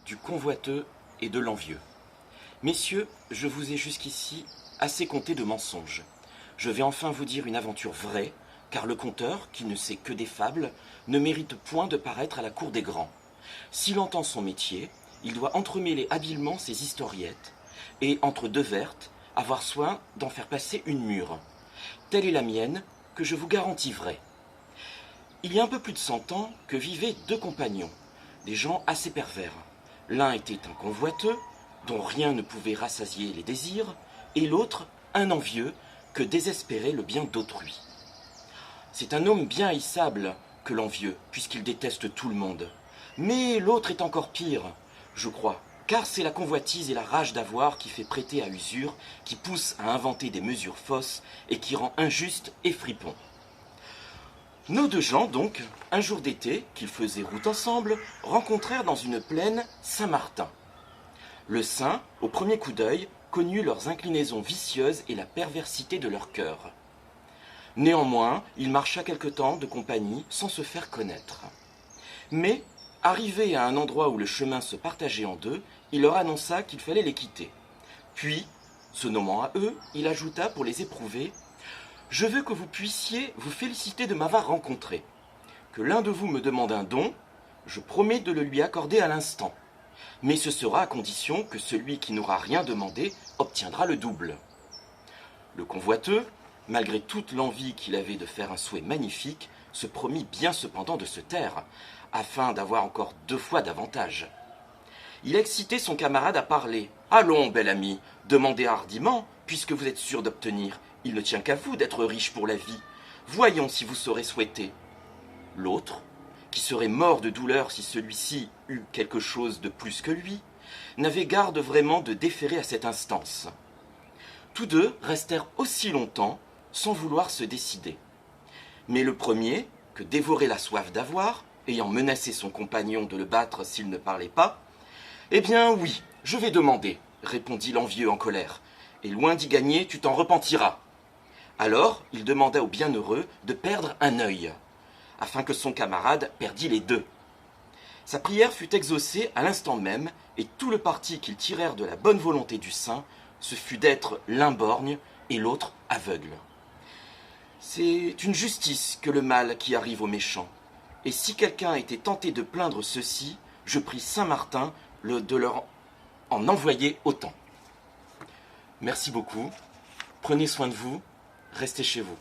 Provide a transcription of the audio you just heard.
du convoiteux et de l'envieux. Messieurs, je vous ai jusqu'ici assez conté de mensonges. Je vais enfin vous dire une aventure vraie, car le conteur, qui ne sait que des fables, ne mérite point de paraître à la cour des grands. S'il entend son métier, il doit entremêler habilement ses historiettes, et, entre deux vertes, avoir soin d'en faire passer une mûre. Telle est la mienne, que je vous garantis vraie. Il y a un peu plus de 100 ans que vivaient deux compagnons, des gens assez pervers. L'un était un convoiteux, dont rien ne pouvait rassasier les désirs, et l'autre un envieux, que désespérait le bien d'autrui. C'est un homme bien haïssable que l'envieux, puisqu'il déteste tout le monde. Mais l'autre est encore pire, je crois, car c'est la convoitise et la rage d'avoir qui fait prêter à usure, qui pousse à inventer des mesures fausses et qui rend injuste et fripon. Nos deux gens, donc, un jour d'été, qu'ils faisaient route ensemble, rencontrèrent dans une plaine Saint-Martin. Le saint, au premier coup d'œil, connut leurs inclinaisons vicieuses et la perversité de leur cœur. Néanmoins, il marcha quelque temps de compagnie sans se faire connaître. Mais, arrivé à un endroit où le chemin se partageait en deux, il leur annonça qu'il fallait les quitter. Puis, se nommant à eux, il ajouta pour les éprouver « Je veux que vous puissiez vous féliciter de m'avoir rencontré. Que l'un de vous me demande un don, je promets de le lui accorder à l'instant. Mais ce sera à condition que celui qui n'aura rien demandé obtiendra le double. » Le convoiteux, malgré toute l'envie qu'il avait de faire un souhait magnifique, se promit bien cependant de se taire, afin d'avoir encore 2 fois davantage. Il excitait son camarade à parler. « Allons, bel ami, demandez hardiment, puisque vous êtes sûr d'obtenir. Il ne tient qu'à vous d'être riche pour la vie. Voyons si vous saurez souhaiter. » L'autre, qui serait mort de douleur si celui-ci eût quelque chose de plus que lui, n'avait garde vraiment de déférer à cette instance. Tous deux restèrent aussi longtemps sans vouloir se décider. Mais le premier, que dévorait la soif d'avoir, ayant menacé son compagnon de le battre s'il ne parlait pas, « Eh bien oui, je vais demander, » répondit l'envieux en colère, « et loin d'y gagner, tu t'en repentiras. » Alors il demanda au bienheureux de perdre un œil, afin que son camarade perdît les 2. Sa prière fut exaucée à l'instant même, et tout le parti qu'ils tirèrent de la bonne volonté du saint, ce fut d'être l'un borgne et l'autre aveugle. C'est une justice que le mal qui arrive aux méchants. Et si quelqu'un était tenté de plaindre ceci, je prie saint Martin de leur en envoyer autant. Merci beaucoup. Prenez soin de vous. Restez chez vous.